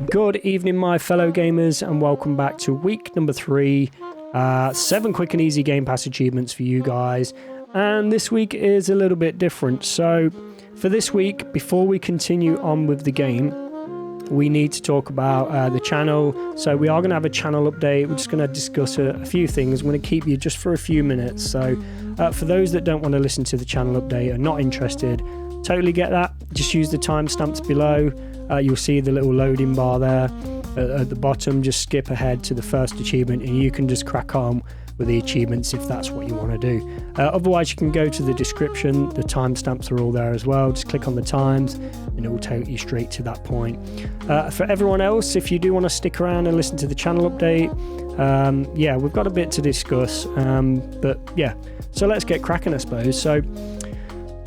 Good evening, my fellow gamers, and welcome back to week number 3. 7 quick and easy Game Pass achievements for you guys. And this week is a little bit different. So for this week, before we continue on with the game, we need to talk about the channel. So we are going to have a channel update. We're just going to discuss a few things. I'm going to keep you just for a few minutes. So for those that don't want to listen to the channel update, are not interested, totally get that. Just use the timestamps below. You'll see the little loading bar there at the bottom. Just skip ahead to the first achievement and you can just crack on with the achievements if that's what you want to do. Otherwise, you can go to the description. The timestamps are all there as well. Just click on the times and it will take you straight to that point. For everyone else, if you do want to stick around and listen to the channel update, yeah, we've got a bit to discuss. But yeah, so let's get cracking, I suppose. So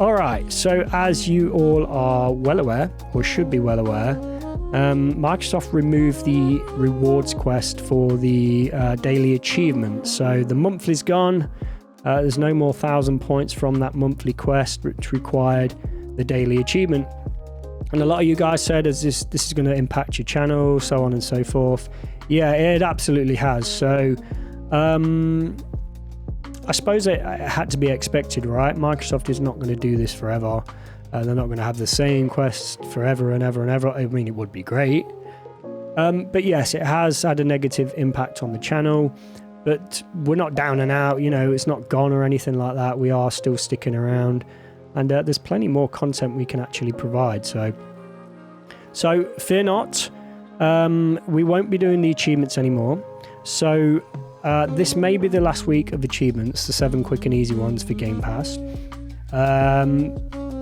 alright, so as you all are well aware, or should be well aware, Microsoft removed the rewards quest for the daily achievement. So the monthly's gone. There's no more 1,000 points from that monthly quest, which required the daily achievement. And a lot of you guys said, this is going to impact your channel, so on and so forth. Yeah, it absolutely has. So I suppose it had to be expected, right? Microsoft is not going to do this forever. They're not going to have the same quests forever and ever and ever. I mean, it would be great. But yes, it has had a negative impact on the channel. But we're not down and out, you know, it's not gone or anything like that. We are still sticking around. And there's plenty more content we can actually provide. So fear not. We won't be doing the achievements anymore. So this may be the last week of achievements, the 7 quick and easy ones for Game Pass.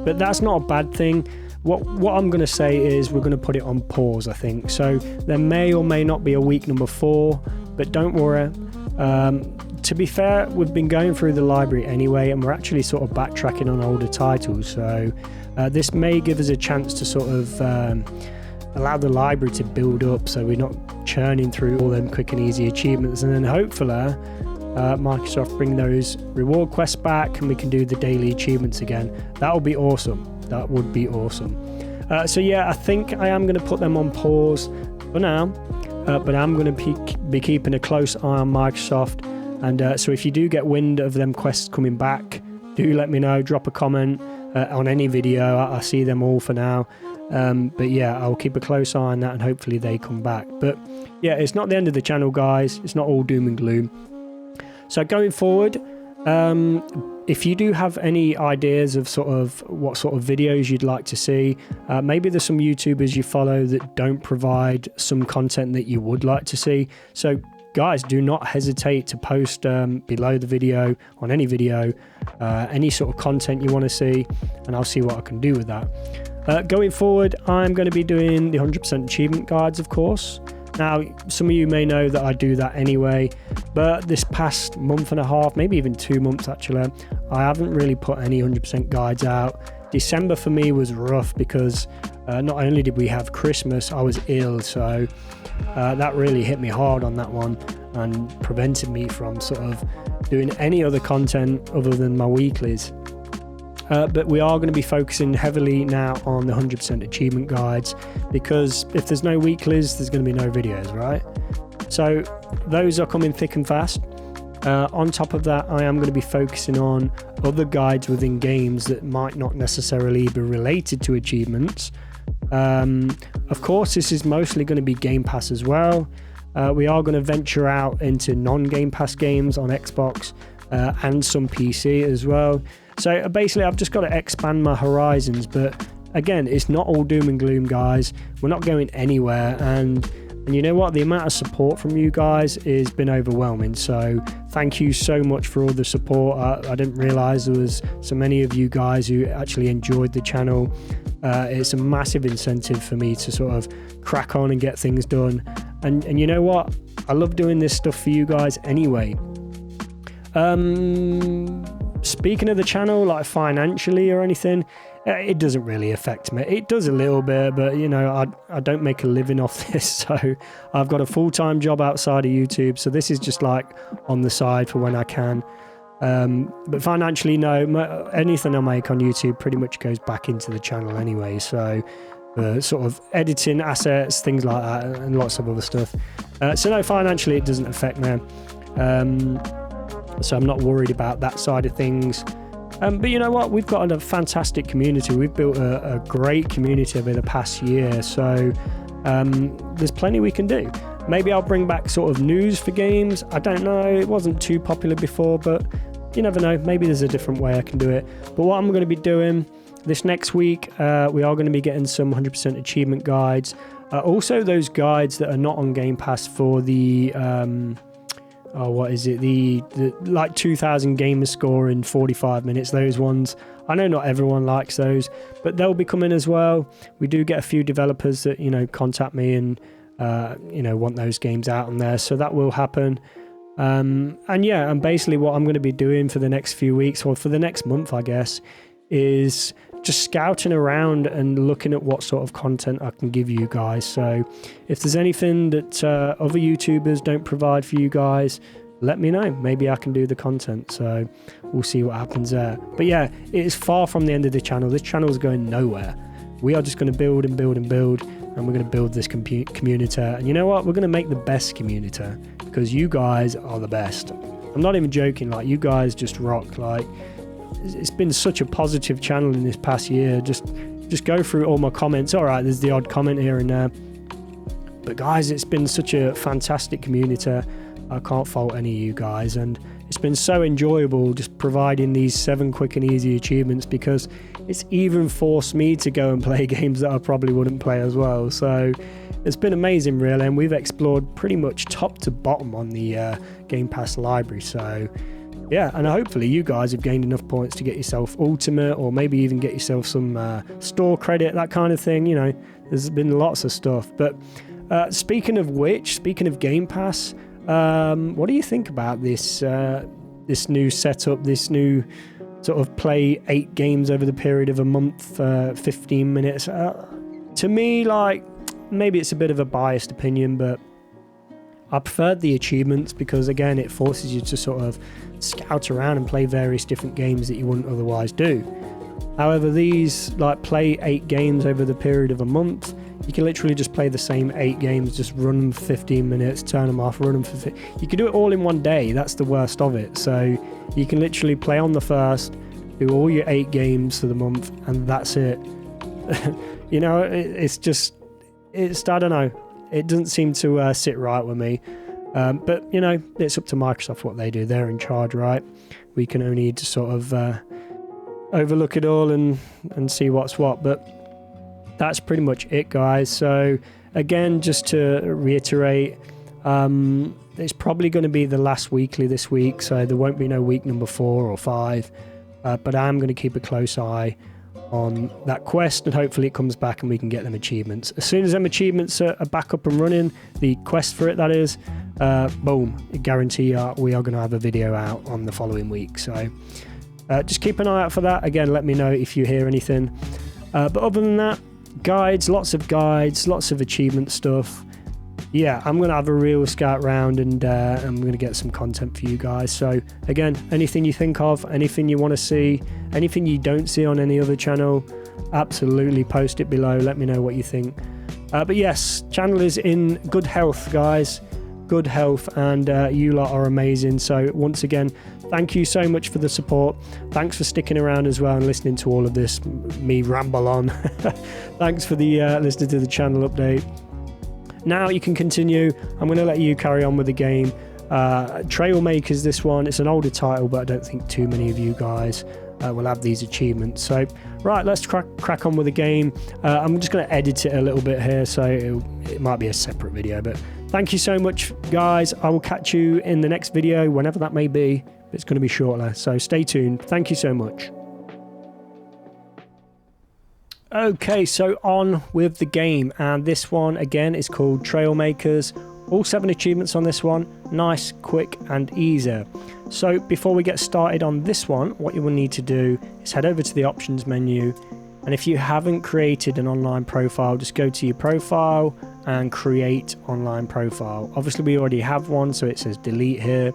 But that's not a bad thing. What I'm going to say is we're going to put it on pause, I think. So there may or may not be a week number 4, but don't worry. To be fair, we've been going through the library anyway, and we're actually sort of backtracking on older titles. So this may give us a chance to sort of allow the library to build up, so we're not churning through all them quick and easy achievements, and then hopefully Microsoft bring those reward quests back and we can do the daily achievements again. That would be awesome. That would be awesome. So yeah, I think I am going to put them on pause for now, but I'm going to be keeping a close eye on Microsoft. And so if you do get wind of them quests coming back, do let me know. Drop a comment on any video. I see them all for now. But yeah, I'll keep a close eye on that and hopefully they come back. But yeah, it's not the end of the channel, guys. It's not all doom and gloom. So going forward, if you do have any ideas of what sort of videos you'd like to see, maybe there's some YouTubers you follow that don't provide some content that you would like to see. So guys, do not hesitate to post below the video, on any video, any sort of content you want to see, and I'll see what I can do with that. Going forward, I'm going to be doing the 100% achievement guides, of course. Now, some of you may know that I do that anyway, but this past month and a half, maybe even 2 months actually, I haven't really put any 100% guides out. December for me was rough because not only did we have Christmas, I was ill, so that really hit me hard on that one and prevented me from sort of doing any other content other than my weeklies. But we are going to be focusing heavily now on the 100% achievement guides, because if there's no weeklies, there's going to be no videos, right? So those are coming thick and fast. On top of that, I am going to be focusing on other guides within games that might not necessarily be related to achievements. Of course, this is mostly going to be Game Pass as well. We are going to venture out into non-Game Pass games on Xbox and some PC as well. So basically, I've just got to expand my horizons. But again, it's not all doom and gloom, guys. We're not going anywhere. And you know what? The amount of support from you guys has been overwhelming. So thank you so much for all the support. I didn't realize there was so many of you guys who actually enjoyed the channel. It's a massive incentive for me to sort of crack on and get things done. And you know what? I love doing this stuff for you guys anyway. Speaking of the channel, like financially or anything, it doesn't really affect me. It does a little bit, but you know, I don't make a living off this, so I've got a full-time job outside of YouTube, so this is just like on the side for when I can. But financially, no. Anything I make on YouTube pretty much goes back into the channel anyway. So sort of editing assets, things like that, and lots of other stuff. So no, financially it doesn't affect me. So I'm not worried about that side of things. But you know what? We've got a fantastic community. We've built a great community over the past year. So there's plenty we can do. Maybe I'll bring back sort of news for games. I don't know. It wasn't too popular before, but you never know. Maybe there's a different way I can do it. But what I'm going to be doing this next week, we are going to be getting some 100% achievement guides. Also, those guides that are not on Game Pass for the what is it? The like 2,000 gamer score in 45 minutes. Those ones. I know not everyone likes those, but they'll be coming as well. We do get a few developers that contact me and want those games out on there, so that will happen. And basically what I'm going to be doing for the next few weeks, or for the next month, I guess, is just scouting around and looking at what sort of content I can give you guys. So if there's anything that other YouTubers don't provide for you guys, let me know. Maybe I can do the content. So we'll see what happens there. But yeah, it is far from the end of the channel. This channel is going nowhere. We are just going to build and build and build, and we're going to build this community. And you know what? We're going to make the best community, because you guys are the best. I'm not even joking. Like, you guys just rock. Like, it's been such a positive channel in this past year. Just go through all my comments. All right, there's the odd comment here and there, but guys, it's been such a fantastic community. I can't fault any of you guys, and it's been so enjoyable just providing these 7 quick and easy achievements, because it's even forced me to go and play games that I probably wouldn't play as well. So it's been amazing, really, and we've explored pretty much top to bottom on the Game Pass library. So yeah, and hopefully you guys have gained enough points to get yourself Ultimate, or maybe even get yourself some store credit, that kind of thing. There's been lots of stuff. But speaking of which, speaking of Game Pass, what do you think about this new setup, this new sort of play 8 games over the period of a month, 15 minutes? To me, like, maybe it's a bit of a biased opinion, but I preferred the achievements, because again, it forces you to sort of scout around and play various different games that you wouldn't otherwise do. However, these, like, play 8 games over the period of a month, you can literally just play the same 8 games, just run them for 15 minutes, turn them off, run them for you can do it all in one day. That's the worst of it. So you can literally play on the first, do all your 8 games for the month, and that's it. It's I don't know, it doesn't seem to sit right with me. But it's up to Microsoft what they do. They're in charge, right? We can only just sort of overlook it all and see what's what. But that's pretty much it, guys. So again, just to reiterate, it's probably going to be the last weekly this week, so there won't be no week number 4 or 5. But I am going to keep a close eye on that quest, and hopefully it comes back and we can get them achievements. As soon as them achievements are back up and running, the quest for it, that is, boom, I guarantee we are going to have a video out on the following week. So just keep an eye out for that. Again, let me know if you hear anything. But other than that, guides, lots of achievement stuff. Yeah, I'm going to have a real scout round, and I'm going to get some content for you guys. So again, anything you think of, anything you want to see, anything you don't see on any other channel, absolutely post it below. Let me know what you think. But yes, channel is in good health, guys. Good health, and you lot are amazing. So once again, thank you so much for the support. Thanks for sticking around as well and listening to all of this, me ramble on. Thanks for the listening to the channel update. Now you can continue. I'm going to let you carry on with the game. Trailmakers, this one. It's an older title, but I don't think too many of you guys will have these achievements. So, right, let's crack on with the game. I'm just going to edit it a little bit here, so it might be a separate video. But thank you so much, guys. I will catch you in the next video, whenever that may be. It's going to be shorter, so stay tuned. Thank you so much. Okay, so on with the game, and this one again is called Trailmakers. All 7 achievements on this one, nice, quick and easy. So before we get started on this one, what you will need to do is head over to the options menu, and if you haven't created an online profile, just go to your profile and create online profile. Obviously we already have one, so it says delete here.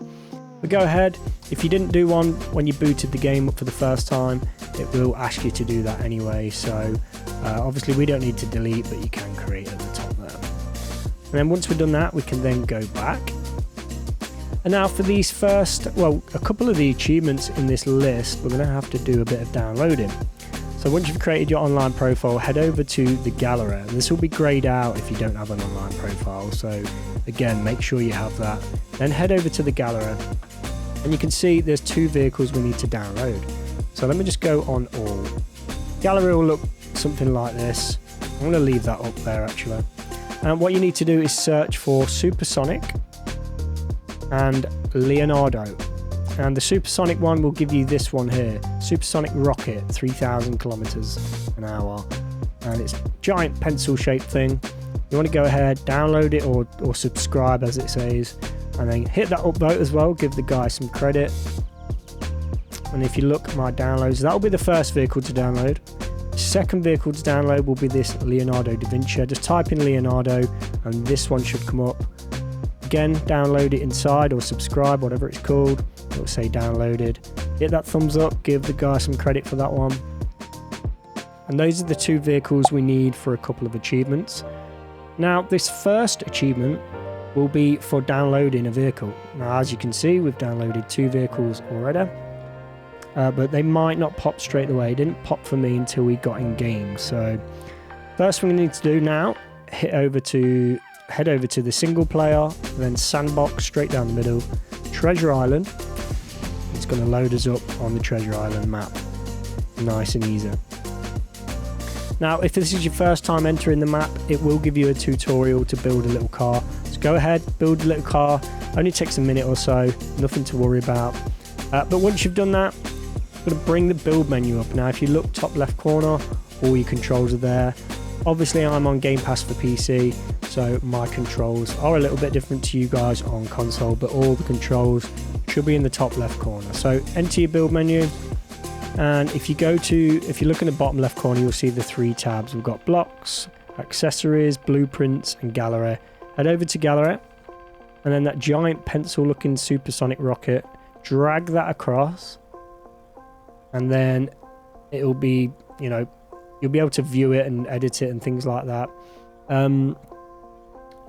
But go ahead, if you didn't do one when you booted the game up for the first time, it will ask you to do that anyway. So obviously we don't need to delete, but you can create at the top there. And then once we've done that, we can then go back. And now for these first, well, a couple of the achievements in this list, we're going to have to do a bit of downloading. So once you've created your online profile, head over to the gallery. And this will be grayed out if you don't have an online profile. So again, make sure you have that. Then head over to the gallery. And you can see there's 2 vehicles we need to download. So let me just go on all. Gallery will look something like this. I'm going to leave that up there actually. And what you need to do is search for Supersonic and Leonardo. And the Supersonic one will give you this one here, Supersonic Rocket, 3,000 kilometers an hour. And it's a giant pencil shaped thing. You want to go ahead, download it or subscribe as it says. And then hit that upvote as well, give the guy some credit. And if you look at my downloads, that'll be the first vehicle to download. Second vehicle to download will be this Leonardo da Vinci. Just type in Leonardo and this one should come up. Again, download it inside or subscribe, whatever it's called. It'll say downloaded. Hit that thumbs up, give the guy some credit for that one. And those are the 2 vehicles we need for a couple of achievements. Now, this first achievement will be for downloading a vehicle. Now, as you can see, we've downloaded 2 vehicles already. But they might not pop straight away. It didn't pop for me until we got in game. So first thing we need to do now, head over to the single player, then sandbox straight down the middle, Treasure Island. It's going to load us up on the Treasure Island map. Nice and easy. Now, if this is your first time entering the map, it will give you a tutorial to build a little car. So go ahead, build a little car. Only takes a minute or so, nothing to worry about. But once you've done that, I'm going to bring the build menu up. Now, if you look top left corner, all your controls are there. Obviously, I'm on Game Pass for PC, so my controls are a little bit different to you guys on console, but all the controls should be in the top left corner. So enter your build menu, and if you look in the bottom left corner, you'll see the 3 tabs. We've got blocks, accessories, blueprints, and gallery. Head over to gallery, and then that giant pencil-looking supersonic rocket, drag that across, and then it'll be, you'll be able to view it and edit it and things like that.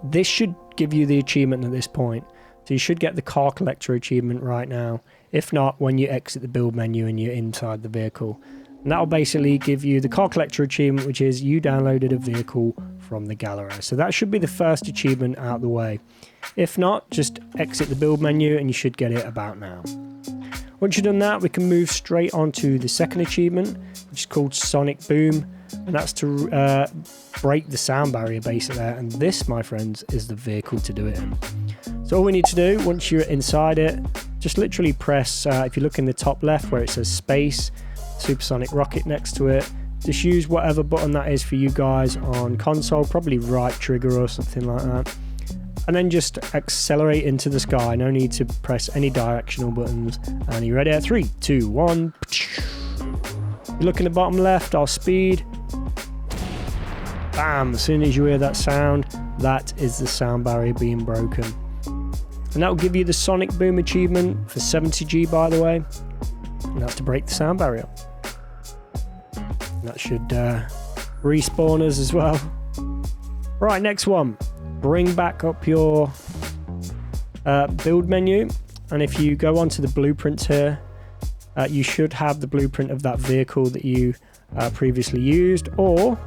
This should give you the achievement at this point. So you should get the car collector achievement right now. If not, when you exit the build menu and you're inside the vehicle. And that'll basically give you the car collector achievement, which is you downloaded a vehicle from the gallery. So that should be the first achievement out of the way. If not, just exit the build menu and you should get it about now. Once you've done that, we can move straight on to the second achievement, which is called Sonic Boom, and that's to break the sound barrier basically. And this, my friends, is the vehicle to do it in. So all we need to do, once you're inside it, just literally press, if you look in the top left where it says space, supersonic rocket next to it, just use whatever button that is for you guys on console, probably right trigger or something like that. And then just accelerate into the sky. No need to press any directional buttons. And you ready? 3, 2, 1. You look in the bottom left, our speed. Bam! As soon as you hear that sound, that is the sound barrier being broken. And that will give you the Sonic Boom achievement for 70G, by the way. And that's to break the sound barrier. And that should respawn us as well. Right, next one. Bring back up your build menu, and if you go onto the blueprints here, you should have the blueprint of that vehicle that you previously used, or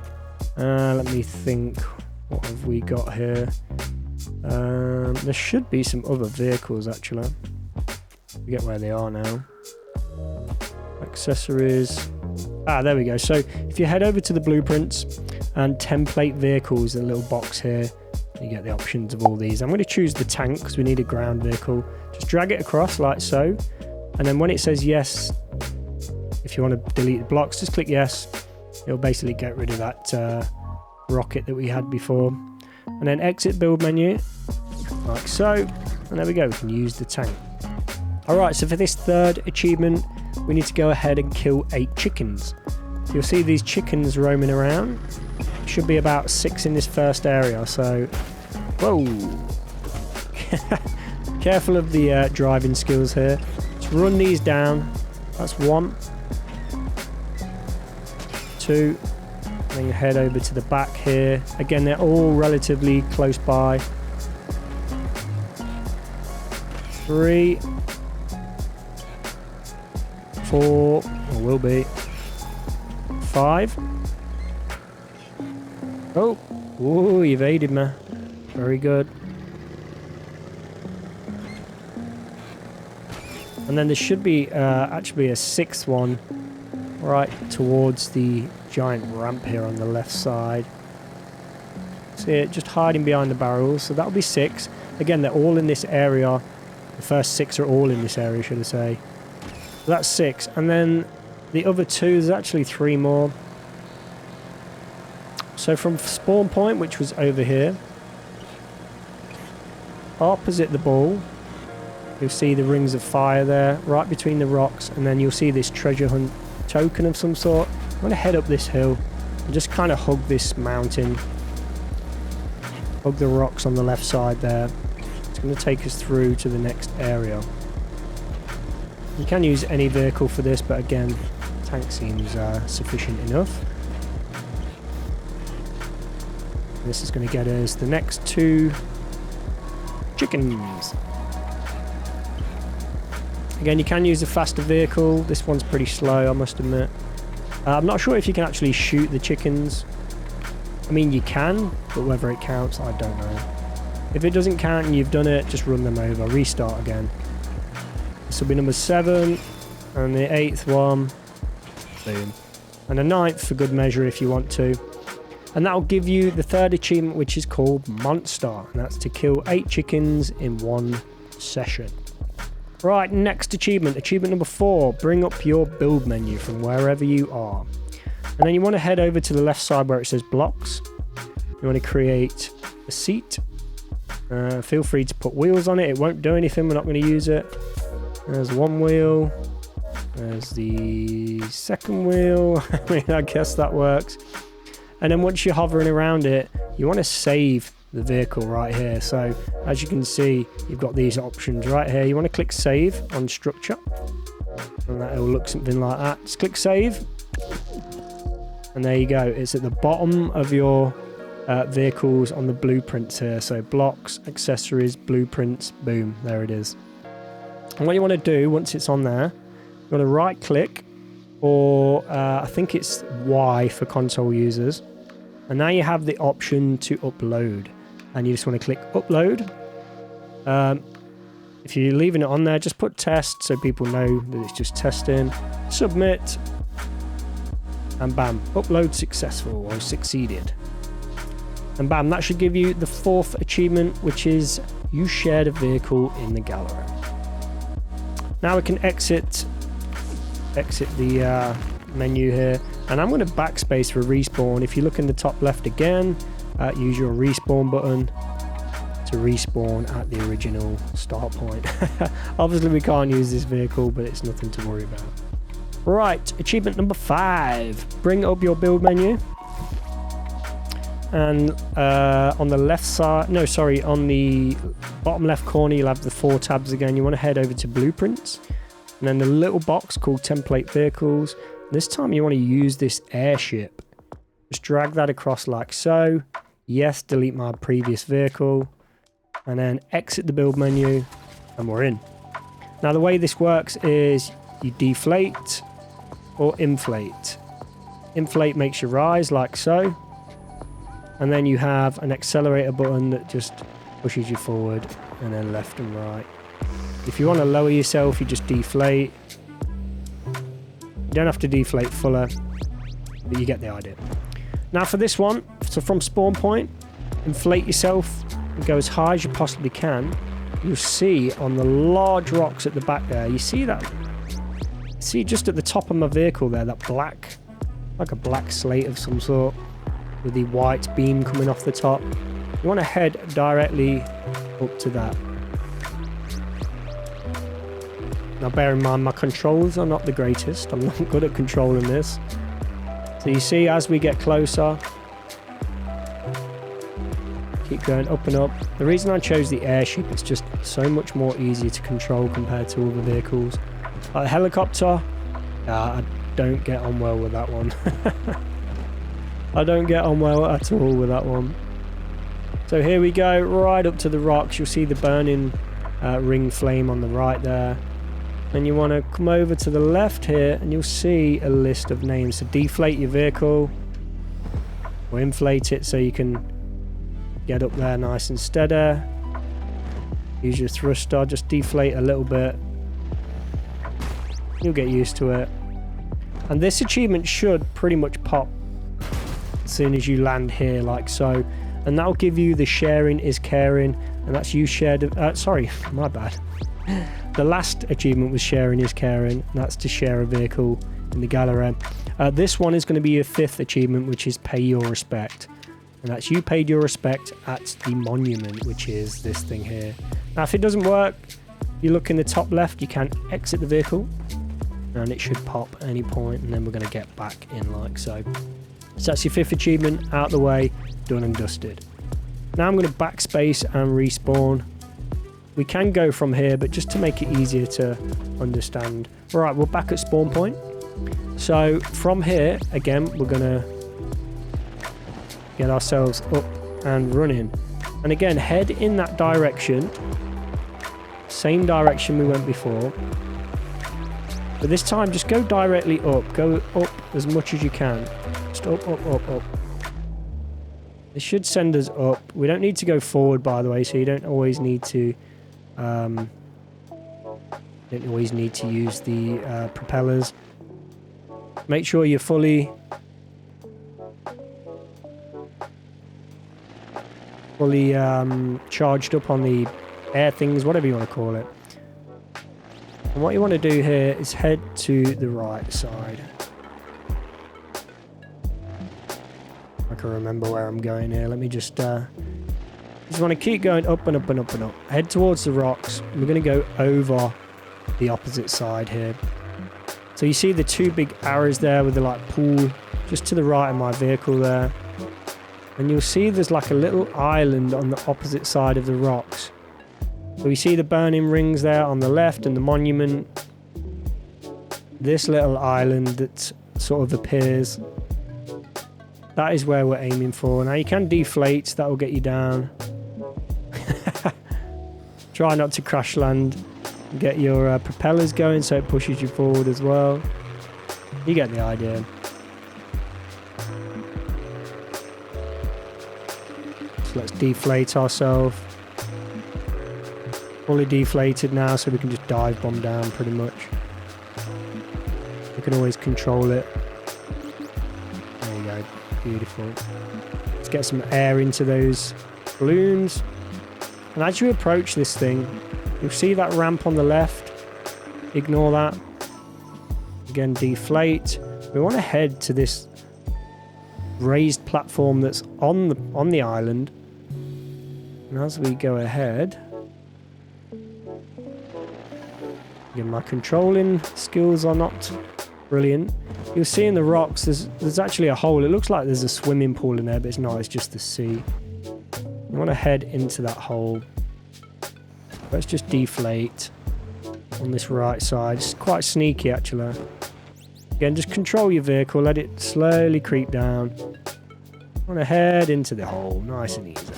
let me think, what have we got here? There should be some other vehicles actually. Forget where they are now. Accessories. There we go. So if you head over to the blueprints and template vehicles, the little box here, you get the options of all these. I'm going to choose the tank because we need a ground vehicle. Just drag it across like so, and then when it says yes, if you want to delete the blocks, just click yes. It'll basically get rid of that rocket that we had before. And then exit build menu like so, and there we go, we can use the tank. Alright, so for this third achievement, we need to go ahead and kill 8 chickens. So you'll see these chickens roaming around. Should be about 6 in this first area, so whoa. Careful of the driving skills here. Let's run these down. That's 1, 2. Then you head over to the back here. Again, they're all relatively close by. 3, 4, or will be 5. Oh, ooh, you evaded me. Very good. And then there should be actually a 6th one right towards the giant ramp here on the left side. See it just hiding behind the barrels. So that'll be 6. Again, they're all in this area. The first 6 are all in this area, should I say. So that's 6. And then the other 2, there's actually 3 more. So from spawn point, which was over here, opposite the ball, you'll see the rings of fire there, right between the rocks, and then you'll see this treasure hunt token of some sort. I'm going to head up this hill and just kind of hug this mountain. Hug the rocks on the left side there. It's going to take us through to the next area. You can use any vehicle for this, but again, tank seems sufficient enough. This is going to get us the next 2 chickens. Again, you can use a faster vehicle. This one's pretty slow, I must admit. I'm not sure if you can actually shoot the chickens. I mean, you can, but whether it counts, I don't know. If it doesn't count and you've done it, just run them over. Restart again. This will be number 7. And the 8th one. Boom. And the 9th for good measure if you want to. And that'll give you the 3rd achievement, which is called Monster. And that's to kill 8 chickens in 1 session. Right, next achievement. Achievement number 4. Bring up your build menu from wherever you are. And then you want to head over to the left side where it says blocks. You want to create a seat. Feel free to put wheels on it. It won't do anything. We're not going to use it. There's 1 wheel. There's the 2nd wheel. I mean, I guess that works. And then once you're hovering around it, you want to save the vehicle right here. So as you can see, you've got these options right here. You want to click save on structure. And that will look something like that. Just click save. And there you go. It's at the bottom of your vehicles on the blueprints here. So blocks, accessories, blueprints, boom, there it is. And what you want to do once it's on there, you want to right click, or I think it's Y for console users. And now you have the option to upload. And you just want to click upload. If you're leaving it on there, just put test so people know that it's just testing. Submit. And bam, upload successful or succeeded. And bam, that should give you the 4th achievement, which is you shared a vehicle in the gallery. Now we can exit the menu here, and I'm going to backspace for respawn. If you look in the top left again, use your respawn button to respawn at the original start point. Obviously we can't use this vehicle, but it's nothing to worry about. Right, achievement number 5. Bring up your build menu. And on the left side, no, sorry, on the bottom left corner, you'll have the 4 tabs again. You want to head over to blueprints. And then the little box called template vehicles. This time you want to use this airship. Just drag that across like so. Yes, delete my previous vehicle. And then exit the build menu. And we're in. Now the way this works is you deflate or inflate. Inflate makes you rise like so. And then you have an accelerator button that just pushes you forward and then left and right. If you want to lower yourself, you just deflate. You don't have to deflate fuller, but you get the idea. Now for this one, so from spawn point, inflate yourself and go as high as you possibly can. You'll see on the large rocks at the back there, you see that? See just at the top of my vehicle there, that black, like a black slate of some sort, with the white beam coming off the top. You want to head directly up to that. Now bear in mind, my controls are not the greatest. I'm not good at controlling this. So you see, as we get closer, Keep going up and up. The reason I chose the airship, it's just so much more easier to control compared to other vehicles. Like the helicopter, I don't get on well with that one. I don't get on well at all with that one. So here we go, right up to the rocks. You'll see the burning ring flame on the right there. And you want to come over to the left here and you'll see a list of names. So deflate your vehicle or inflate it so you can get up there nice and steady. Use your thruster, just deflate a little bit. You'll get used to it. And this achievement should pretty much pop as soon as you land here, like so. And that'll give you the sharing is caring, and that's you shared. Sorry, my bad. The last achievement was sharing is caring. And that's to share a vehicle in the gallery. This one is going to be your 5th achievement, which is pay your respect. And that's you paid your respect at the monument, which is this thing here. Now, if it doesn't work, you look in the top left, you can exit the vehicle. And it should pop at any point, and then we're going to get back in like so. So that's your 5th achievement out the way, done and dusted. Now I'm going to backspace and respawn. We can go from here, but just to make it easier to understand. Right, we're back at spawn point. So from here, again, we're going to get ourselves up and running. And again, head in that direction. Same direction we went before. But this time, just go directly up. Go up as much as you can. Just up, up, up, up. This should send us up. We don't need to go forward, by the way, so you don't always need to use the propellers. Make sure you're fully charged up on the air things, whatever you want to call it. And what you want to do here is head to the right side. I can remember where I'm going here. Let me just want to keep going up and up and up and up. Head towards the rocks. We're going to go over the opposite side here. So you see the 2 big arrows there with the like pool just to the right of my vehicle there. And you'll see there's like a little island on the opposite side of the rocks. So we see the burning rings there on the left and the monument. This little island that sort of appears. That is where we're aiming for. Now you can deflate, that will get you down. Try not to crash land. Get your propellers going so it pushes you forward as well. You get the idea. So let's deflate ourselves. Fully deflated now, so we can just dive bomb down pretty much. You can always control it. There you go, beautiful. Let's get some air into those balloons. And as you approach this thing, you'll see that ramp on the left. Ignore that. Again, deflate. We want to head to this raised platform that's on the island. And as we go ahead, again, my controlling skills are not brilliant. You'll see in the rocks there's actually a hole. It looks like there's a swimming pool in there, but it's not. It's just the sea. You want to head into that hole. Let's just deflate on this right side. It's quite sneaky actually. Again, just control your vehicle, let it slowly creep down. Want to head into the hole, nice and easy.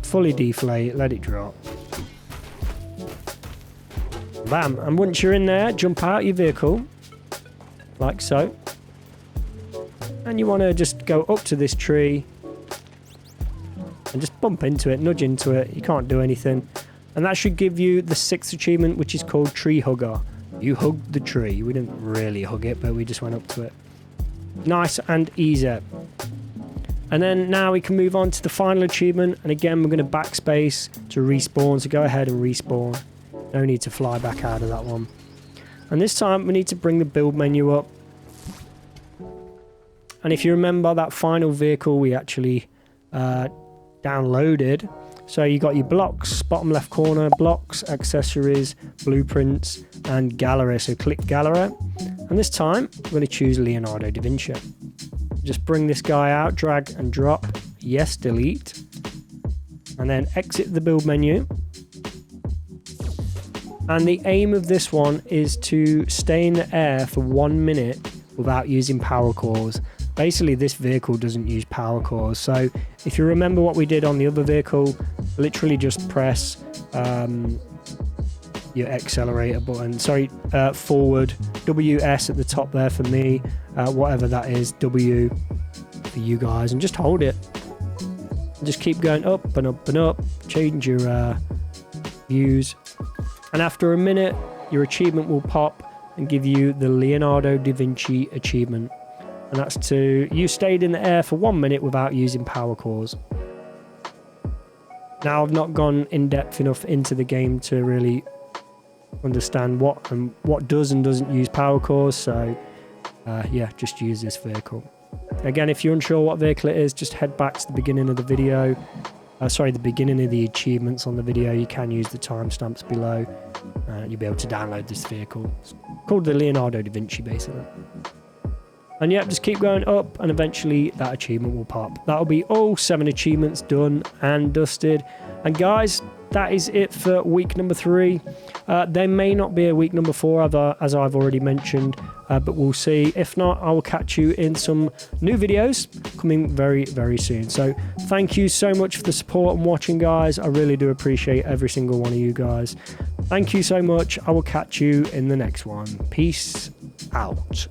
Fully deflate, let it drop. Bam, and once you're in there, jump out your vehicle, like so. And you want to just go up to this tree and just bump into it, nudge into it. You can't do anything. And that should give you the 6th achievement, which is called TreeHugger. You hugged the tree. We didn't really hug it, but we just went up to it. Nice and easy. And then now we can move on to the final achievement. And again, we're going to backspace to respawn. So go ahead and respawn. No need to fly back out of that one. And this time we need to bring the build menu up. And if you remember that final vehicle we actually downloaded. So you got your blocks, bottom left corner, blocks, accessories, blueprints, and gallery. So click gallery. And this time I'm going to choose Leonardo da Vinci. Just bring this guy out, drag and drop. yes, delete, and then exit the build menu. And the aim of this one is to stay in the air for 1 minute without using power cores. Basically, this vehicle doesn't use power cores. So if you remember what we did on the other vehicle, literally just press your accelerator button, forward, WS at the top there for me, whatever that is, W for you guys, and just hold it. Just keep going up and up and up, change your views. And after a minute, your achievement will pop and give you the Leonardo da Vinci achievement. And that's you stayed in the air for 1 minute without using power cores. Now, I've not gone in depth enough into the game to really understand what does and doesn't use power cores. So yeah, just use this vehicle. Again, if you're unsure what vehicle it is, just head back to the beginning of the video. The beginning of the achievements on the video. You can use the timestamps below. You'll be able to download this vehicle. It's called the Leonardo da Vinci, basically. And yeah, just keep going up, and eventually that achievement will pop. That'll be all 7 achievements done and dusted. And guys, that is it for week number 3. There may not be a week number 4, as I've already mentioned, but we'll see. If not, I will catch you in some new videos coming very, very soon. So thank you so much for the support and watching, guys. I really do appreciate every single one of you guys. Thank you so much. I will catch you in the next one. Peace out.